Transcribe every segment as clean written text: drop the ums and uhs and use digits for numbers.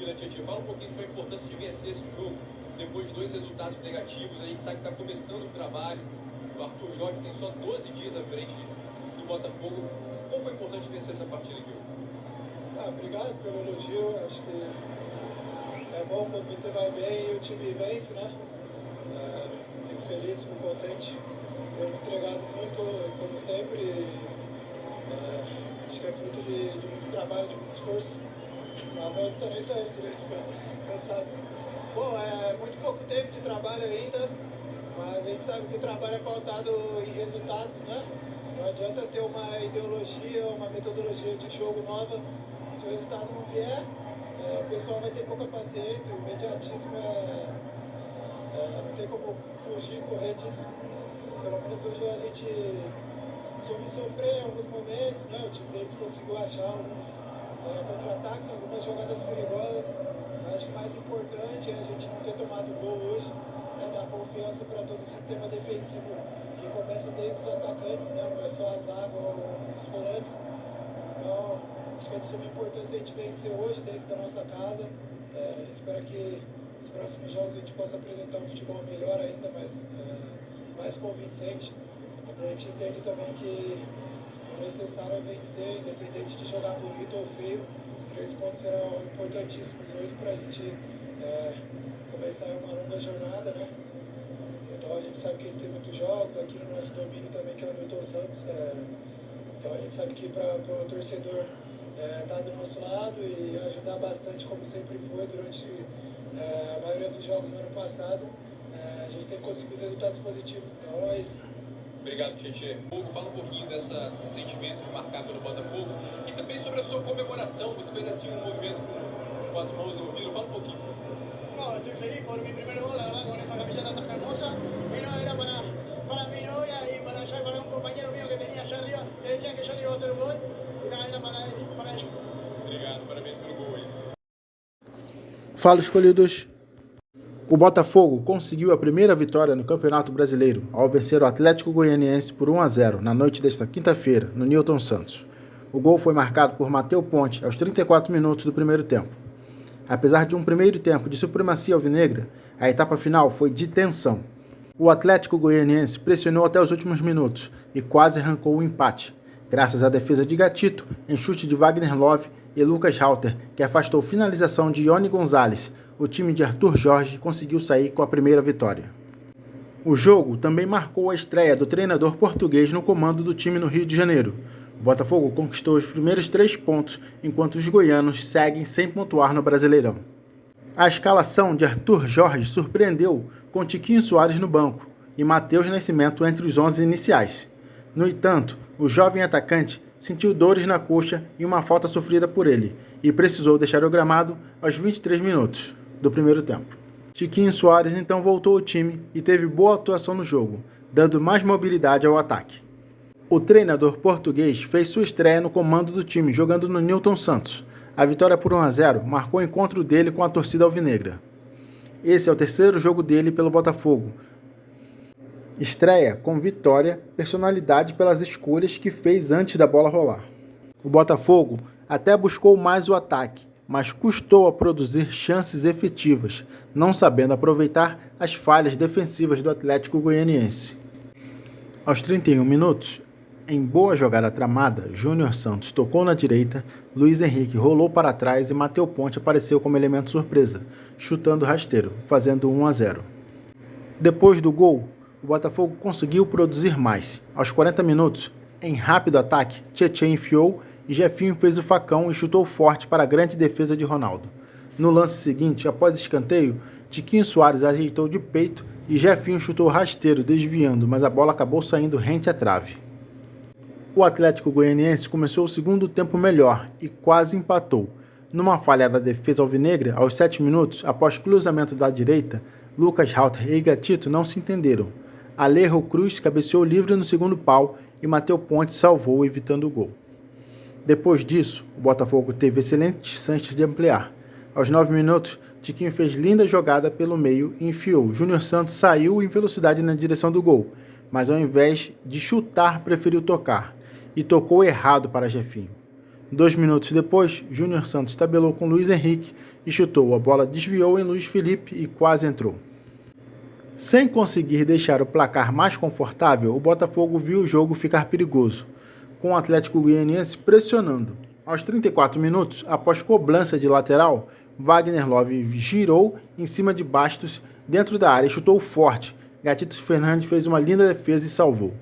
partida, Tietchan. Fala um pouquinho sobre a importância de vencer esse jogo. Depois de 2 resultados negativos, a gente sabe que está começando o trabalho. O Arthur Jorge tem só 12 dias à frente do Botafogo. Como foi importante vencer essa partida aqui? Obrigado pelo elogio. Acho que é bom quando você vai bem e o time vence, né? Fico feliz, fico contente. Tenho me entregado muito, como sempre. Acho que é fruto de muito trabalho, de muito esforço. A voz não está nem saindo direito, cansado. Bom, é muito pouco tempo de trabalho ainda, mas a gente sabe que o trabalho é pautado em resultados, né? Não adianta ter uma ideologia, uma metodologia de jogo nova, se o resultado não vier, o pessoal vai ter pouca paciência, o imediatismo não tem como fugir, correr disso. Pelo menos hoje a gente soube sofrer em alguns momentos, né? O time deles conseguiu achar alguns contra-ataques, algumas jogadas perigosas. Acho que o mais importante é a gente não ter tomado gol hoje, dar confiança para todo o sistema defensivo que começa desde os atacantes, né? Não é só a zaga ou os volantes. Então, acho que é de suma importância a gente vencer hoje dentro da nossa casa. Espero que nos próximos jogos a gente possa apresentar um futebol melhor ainda, mais convincente. A gente entende também que o necessário é vencer, independente de jogar bonito ou feio. Os 3 pontos serão importantíssimos hoje para a gente começar uma longa jornada, né? Então a gente sabe que ele tem muitos jogos, aqui no nosso domínio também, que é o Newton Santos. Então a gente sabe que para o torcedor estar do nosso lado e ajudar bastante, como sempre foi durante a maioria dos jogos do ano passado, a gente sempre conseguiu os resultados positivos. Então é isso. Obrigado, Tietchan. Fala um pouquinho desse sentimento de marcar pelo Botafogo e também sobre a sua comemoração. Você fez assim um movimento com as mãos no ouvido. Fala um pouquinho. No, estoy feliz por mi primer gol, la verdad, con esta camiseta tan hermosa. Y no, era para mi novia y para allá, para un compañero mío que tenía allá arriba, que decían que yo no iba a hacer un gol. Y nada, era para él, para ellos. Obrigado, parabéns pelo gol aí. Fala, escolhidos! O Botafogo conseguiu a primeira vitória no Campeonato Brasileiro ao vencer o Atlético Goianiense por 1-0 na noite desta quinta-feira, no Newton Santos. O gol foi marcado por Matheus Ponte aos 34 minutos do primeiro tempo. Apesar de um primeiro tempo de supremacia alvinegra, a etapa final foi de tensão. O Atlético Goianiense pressionou até os últimos minutos e quase arrancou o empate, graças à defesa de Gatito em chute de Wagner Love e Lucas Halter, que afastou finalização de Ione Gonzalez. O time de Arthur Jorge conseguiu sair com a primeira vitória. O jogo também marcou a estreia do treinador português no comando do time no Rio de Janeiro. O Botafogo conquistou os primeiros 3 pontos, enquanto os goianos seguem sem pontuar no Brasileirão. A escalação de Arthur Jorge surpreendeu, com Tiquinho Soares no banco e Matheus Nascimento entre os 11 iniciais. No entanto, o jovem atacante sentiu dores na coxa e uma falta sofrida por ele, e precisou deixar o gramado aos 23 minutos do primeiro tempo. Tiquinho Soares então voltou ao time e teve boa atuação no jogo, dando mais mobilidade ao ataque. O treinador português fez sua estreia no comando do time, jogando no Newton Santos. A vitória por 1-0 marcou o encontro dele com a torcida alvinegra. Esse é o terceiro jogo dele pelo Botafogo. Estreia com vitória, personalidade pelas escolhas que fez antes da bola rolar. O Botafogo até buscou mais o ataque, mas custou a produzir chances efetivas, não sabendo aproveitar as falhas defensivas do Atlético Goianiense. Aos 31 minutos, em boa jogada tramada, Júnior Santos tocou na direita, Luiz Henrique rolou para trás e Matheus Ponte apareceu como elemento surpresa, chutando rasteiro, fazendo 1-0. Depois do gol, o Botafogo conseguiu produzir mais. Aos 40 minutos, em rápido ataque, Tietchan enfiou e Jefinho fez o facão e chutou forte para a grande defesa de Ronaldo. No lance seguinte, após escanteio, Tiquinho Soares ajeitou de peito e Jefinho chutou rasteiro, desviando, mas a bola acabou saindo rente à trave. O Atlético Goianiense começou o segundo tempo melhor e quase empatou. Numa falha da defesa alvinegra, aos 7 minutos, após cruzamento da direita, Lucas Halter e Gatito não se entenderam. Alejo Cruz cabeceou livre no segundo pau e Matheus Ponte salvou, evitando o gol. Depois disso, o Botafogo teve excelentes chances de ampliar. Aos 9 minutos, Tiquinho fez linda jogada pelo meio e enfiou. Júnior Santos saiu em velocidade na direção do gol, mas ao invés de chutar, preferiu tocar, e tocou errado para Jefinho. 2 minutos depois, Júnior Santos tabelou com Luiz Henrique e chutou. A bola desviou em Luiz Felipe e quase entrou. Sem conseguir deixar o placar mais confortável, o Botafogo viu o jogo ficar perigoso, com o Atlético Goianiense pressionando. Aos 34 minutos, após cobrança de lateral, Wagner Love girou em cima de Bastos dentro da área e chutou forte. Gatito Fernandes fez uma linda defesa e salvou.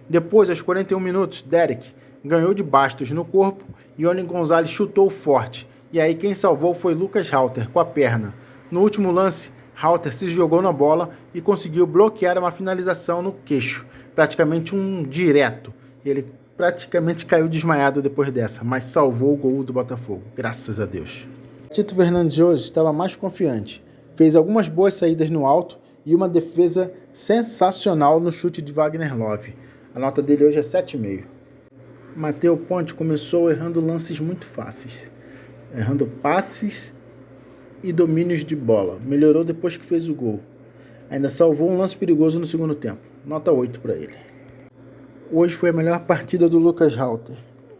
Depois, aos 41 minutos, Derek ganhou de Bastos no corpo e Ione Gonzalez chutou forte. E aí quem salvou foi Lucas Halter com a perna. No último lance, Halter se jogou na bola e conseguiu bloquear uma finalização no queixo, praticamente um direto. Ele praticamente caiu desmaiado depois dessa, mas salvou o gol do Botafogo, graças a Deus. Gatito Fernandes hoje estava mais confiante, fez algumas boas saídas no alto e uma defesa sensacional no chute de Wagner Love. A nota dele hoje é 7,5. Matheus Ponte começou errando lances muito fáceis, errando passes e domínios de bola. Melhorou depois que fez o gol. Ainda salvou um lance perigoso no segundo tempo. Nota 8 para ele. Hoje foi a melhor partida do Lucas Halter.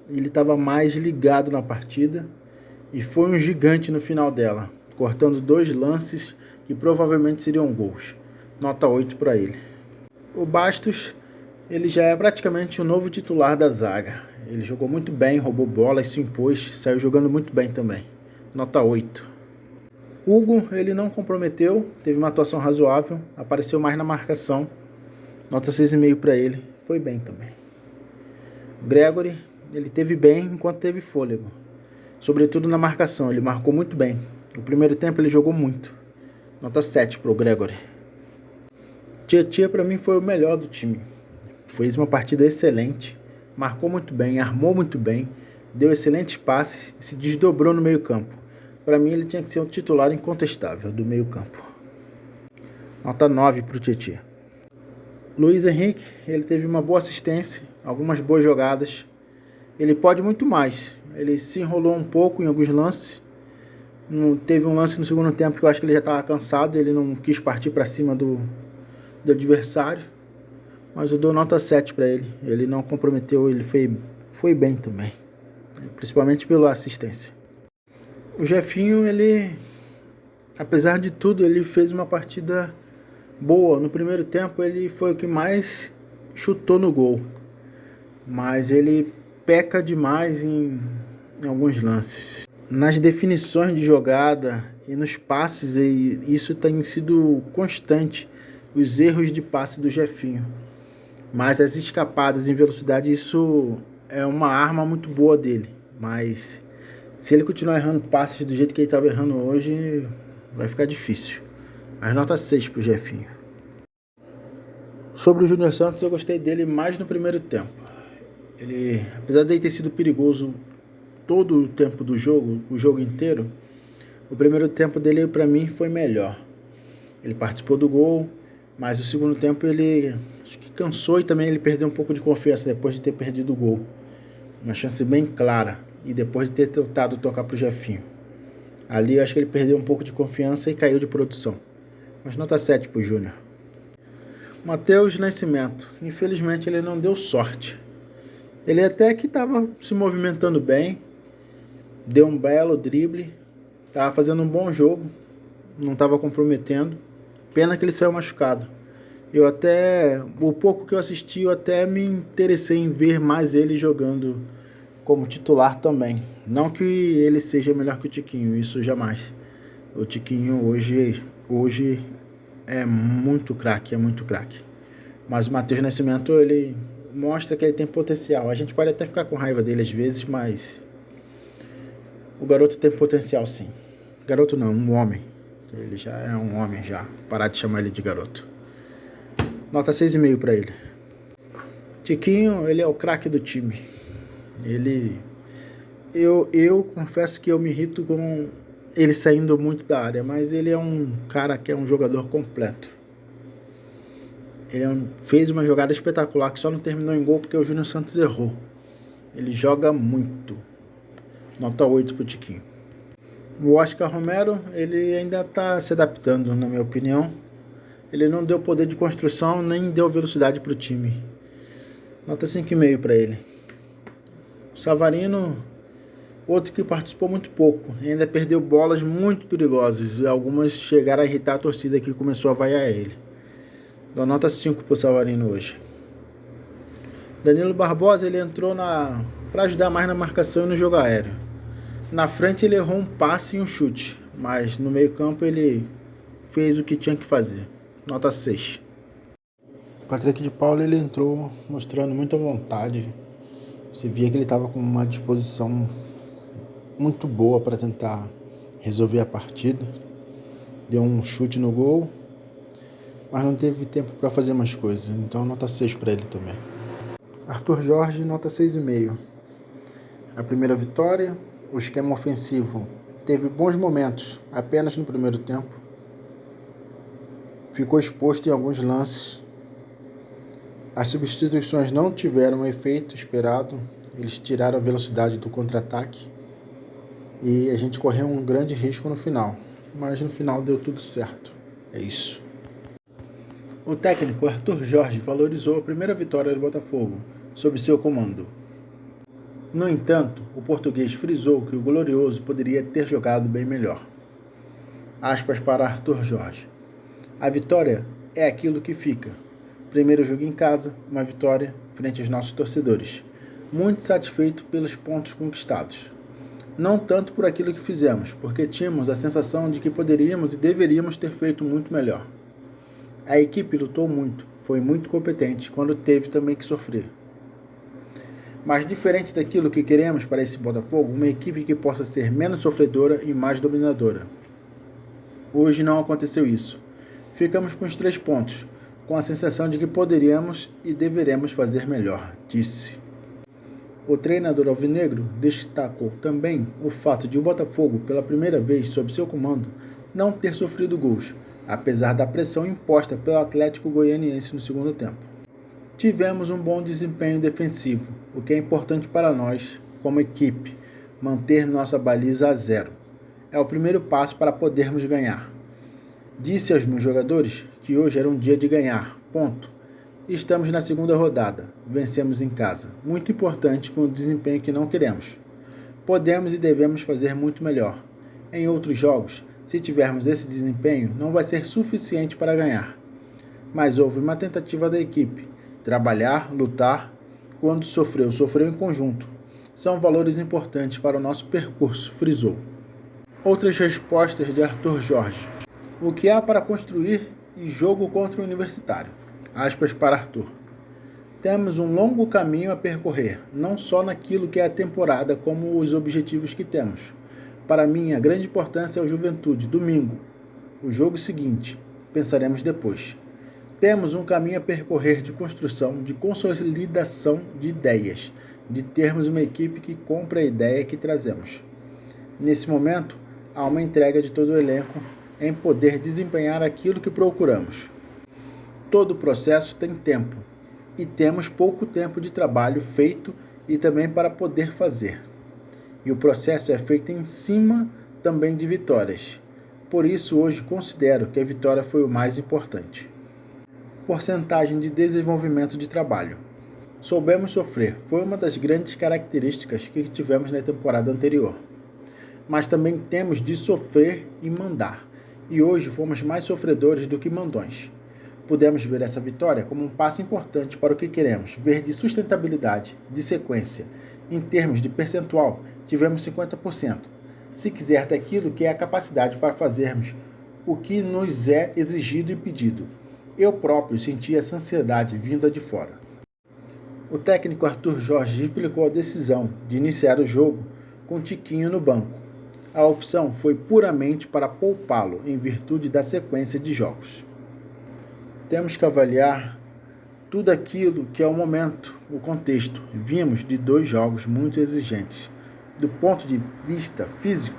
Ele estava mais ligado na partida e foi um gigante no final dela, cortando 2 lances que provavelmente seriam gols. Nota 8 para ele. O Bastos, ele já é praticamente o novo titular da zaga. Ele jogou muito bem, roubou bola e se impôs, saiu jogando muito bem também. Nota 8. Hugo, ele não comprometeu, teve uma atuação razoável, apareceu mais na marcação. Nota 6,5 para ele, foi bem também. Gregory, ele teve bem enquanto teve fôlego, sobretudo na marcação, ele marcou muito bem. No primeiro tempo ele jogou muito. Nota 7 para o Gregory. Tietê para mim foi o melhor do time. Fez uma partida excelente, marcou muito bem, armou muito bem, deu excelentes passes e se desdobrou no meio campo. Para mim ele tinha que ser um titular incontestável do meio campo. Nota 9 para o Tietê. Luiz Henrique, ele teve uma boa assistência, algumas boas jogadas. Ele pode muito mais. Ele se enrolou um pouco em alguns lances. Teve um lance no segundo tempo que eu acho que ele já estava cansado, ele não quis partir para cima do adversário. Mas eu dou nota 7 para ele. Ele não comprometeu, ele foi bem também. Principalmente pela assistência. O Jefinho, ele, apesar de tudo, ele fez uma partida boa. No primeiro tempo ele foi o que mais chutou no gol. Mas ele peca demais em alguns lances. Nas definições de jogada e nos passes, isso tem sido constante. Os erros de passe do Jefinho. Mas as escapadas em velocidade, isso é uma arma muito boa dele. Mas se ele continuar errando passes do jeito que ele estava errando hoje, vai ficar difícil. Mas nota 6 para o Jefinho. Sobre o Júnior Santos, eu gostei dele mais no primeiro tempo. Ele, apesar de ele ter sido perigoso todo o tempo do jogo, o jogo inteiro, o primeiro tempo dele para mim foi melhor. Ele participou do gol, mas o segundo tempo ele acho que cansou e também ele perdeu um pouco de confiança depois de ter perdido o gol. Uma chance bem clara e depois de ter tentado tocar para o Jefinho. Ali eu acho que ele perdeu um pouco de confiança e caiu de produção. Mas nota 7 para o Júnior. Matheus Nascimento. Infelizmente ele não deu sorte. Ele até que estava se movimentando bem, deu um belo drible, estava fazendo um bom jogo, não estava comprometendo. Pena que ele saiu machucado. O pouco que eu assisti, eu até me interessei em ver mais ele jogando como titular também. Não que ele seja melhor que o Tiquinho, isso jamais. O Tiquinho hoje é muito craque, Mas o Matheus Nascimento, ele mostra que ele tem potencial. A gente pode até ficar com raiva dele às vezes, mas o garoto tem potencial sim. Garoto não, um homem. Ele já é um homem já. Parar de chamar ele de garoto. Nota 6,5 para ele. Tiquinho, ele é o craque do time. Eu confesso que eu me irrito com ele saindo muito da área, mas ele é um cara que é um jogador completo. Ele fez uma jogada espetacular que só não terminou em gol porque o Júnior Santos errou. Ele joga muito. Nota 8 pro Tiquinho. O Oscar Romero, ele ainda está se adaptando, na minha opinião. Ele não deu poder de construção, nem deu velocidade para o time. Nota 5,5 para ele. O Savarino, Outro que participou muito pouco e ainda perdeu bolas muito perigosas e algumas chegaram a irritar a torcida que começou a vaiar ele. Dou nota 5 para o Savarino hoje. Danilo Barbosa, ele entrou para ajudar mais na marcação e no jogo aéreo. Na frente ele errou um passe e um chute, mas no meio campo ele fez o que tinha que fazer. Nota 6. O Patrick de Paula, ele entrou mostrando muita vontade. Você via que ele estava com uma disposição muito boa para tentar resolver a partida. Deu um chute no gol, mas não teve tempo para fazer mais coisas. Então nota 6 para ele também. Arthur Jorge, nota 6,5. A primeira vitória, o esquema ofensivo teve bons momentos apenas no primeiro tempo. Ficou exposto em alguns lances. As substituições não tiveram o efeito esperado. Eles tiraram a velocidade do contra-ataque. E a gente correu um grande risco no final. Mas no final deu tudo certo. É isso. O técnico Arthur Jorge valorizou a primeira vitória do Botafogo, sob seu comando. No entanto, o português frisou que o Glorioso poderia ter jogado bem melhor. Aspas para Arthur Jorge. A vitória é aquilo que fica. Primeiro jogo em casa, uma vitória frente aos nossos torcedores. Muito satisfeito pelos pontos conquistados. Não tanto por aquilo que fizemos, porque tínhamos a sensação de que poderíamos e deveríamos ter feito muito melhor. A equipe lutou muito, foi muito competente quando teve também que sofrer. Mas diferente daquilo que queremos para esse Botafogo, uma equipe que possa ser menos sofredora e mais dominadora. Hoje não aconteceu isso. Ficamos com os 3 pontos, com a sensação de que poderíamos e deveremos fazer melhor, disse. O treinador alvinegro destacou também o fato de o Botafogo, pela primeira vez sob seu comando, não ter sofrido gols, apesar da pressão imposta pelo Atlético Goianiense no segundo tempo. Tivemos um bom desempenho defensivo, o que é importante para nós, como equipe, manter nossa baliza a 0. É o primeiro passo para podermos ganhar. Disse aos meus jogadores que hoje era um dia de ganhar, ponto. Estamos na segunda rodada, vencemos em casa, muito importante com o desempenho que não queremos. Podemos e devemos fazer muito melhor. Em outros jogos, se tivermos esse desempenho, não vai ser suficiente para ganhar. Mas houve uma tentativa da equipe, trabalhar, lutar, quando sofreu em conjunto. São valores importantes para o nosso percurso, frisou. Outras respostas de Arthur Jorge. O que há para construir e jogo contra o Universitário. Aspas para Arthur. Temos um longo caminho a percorrer, não só naquilo que é a temporada, como os objetivos que temos. Para mim, a grande importância é o Juventude, domingo. O jogo seguinte, pensaremos depois. Temos um caminho a percorrer de construção, de consolidação de ideias, de termos uma equipe que compra a ideia que trazemos. Nesse momento, há uma entrega de todo o elenco em poder desempenhar aquilo que procuramos. Todo processo tem tempo, e temos pouco tempo de trabalho feito e também para poder fazer. E o processo é feito em cima também de vitórias. Por isso, hoje considero que a vitória foi o mais importante. Porcentagem de desenvolvimento de trabalho. Soubemos sofrer, foi uma das grandes características que tivemos na temporada anterior. Mas também temos de sofrer e mandar. E hoje fomos mais sofredores do que mandões. Pudemos ver essa vitória como um passo importante para o que queremos ver de sustentabilidade, de sequência. Em termos de percentual, tivemos 50%. Se quiser daquilo que é a capacidade para fazermos o que nos é exigido e pedido. Eu próprio senti essa ansiedade vinda de fora. O técnico Arthur Jorge explicou a decisão de iniciar o jogo com Tiquinho no banco. A opção foi puramente para poupá-lo em virtude da sequência de jogos. Temos que avaliar tudo aquilo que é o momento, o contexto. Vimos de 2 jogos muito exigentes. Do ponto de vista físico,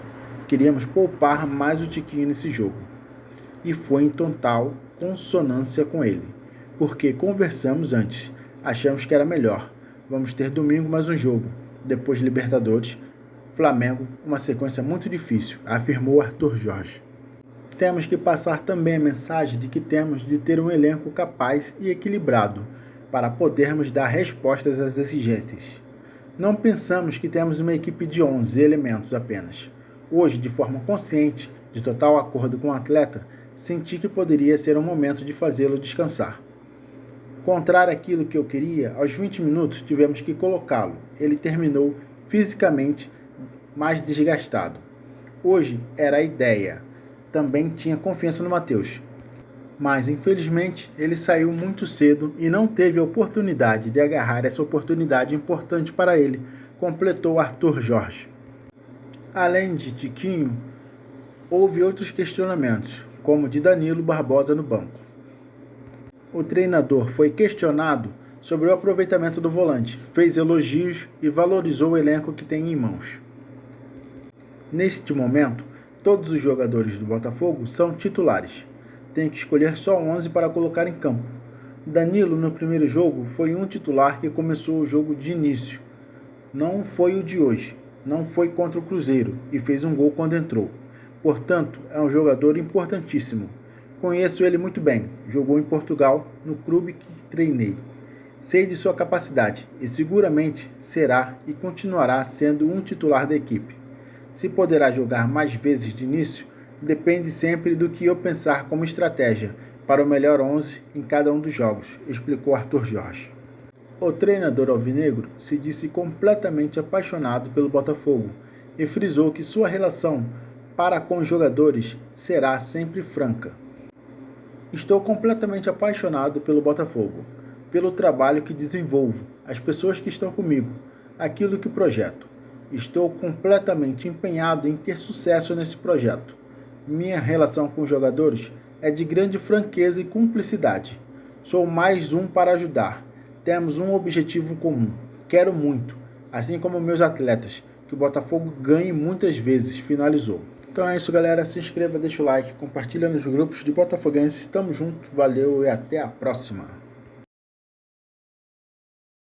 queríamos poupar mais o Tiquinho nesse jogo. E foi em total consonância com ele, porque conversamos antes, achamos que era melhor. Vamos ter domingo mais um jogo, depois Libertadores, Flamengo, uma sequência muito difícil, afirmou Arthur Jorge. Temos que passar também a mensagem de que temos de ter um elenco capaz e equilibrado para podermos dar respostas às exigências. Não pensamos que temos uma equipe de 11 elementos apenas. Hoje, de forma consciente, de total acordo com o atleta, senti que poderia ser um momento de fazê-lo descansar. Contrário àquilo que eu queria, aos 20 minutos tivemos que colocá-lo. Ele terminou fisicamente mais desgastado. Hoje era a ideia. Também tinha confiança no Matheus. Mas, infelizmente, ele saiu muito cedo e não teve a oportunidade de agarrar essa oportunidade importante para ele, completou Arthur Jorge. Além de Tiquinho, houve outros questionamentos, como de Danilo Barbosa no banco. O treinador foi questionado sobre o aproveitamento do volante, fez elogios e valorizou o elenco que tem em mãos. Neste momento, todos os jogadores do Botafogo são titulares. Tem que escolher só 11 para colocar em campo. Danilo, no primeiro jogo, foi um titular que começou o jogo de início. Não foi o de hoje. Não foi contra o Cruzeiro e fez um gol quando entrou. Portanto, é um jogador importantíssimo. Conheço ele muito bem. Jogou em Portugal, no clube que treinei. Sei de sua capacidade e seguramente será e continuará sendo um titular da equipe. Se poderá jogar mais vezes de início, depende sempre do que eu pensar como estratégia para o melhor 11 em cada um dos jogos, explicou Arthur Jorge. O treinador alvinegro se disse completamente apaixonado pelo Botafogo e frisou que sua relação para com os jogadores será sempre franca. Estou completamente apaixonado pelo Botafogo, pelo trabalho que desenvolvo, as pessoas que estão comigo, aquilo que projeto. Estou completamente empenhado em ter sucesso nesse projeto. Minha relação com os jogadores é de grande franqueza e cumplicidade. Sou mais um para ajudar. Temos um objetivo comum. Quero muito, assim como meus atletas, que o Botafogo ganhe muitas vezes, finalizou. Então é isso, galera. Se inscreva, deixa o like, compartilha nos grupos de botafoguenses. Tamo junto, valeu e até a próxima.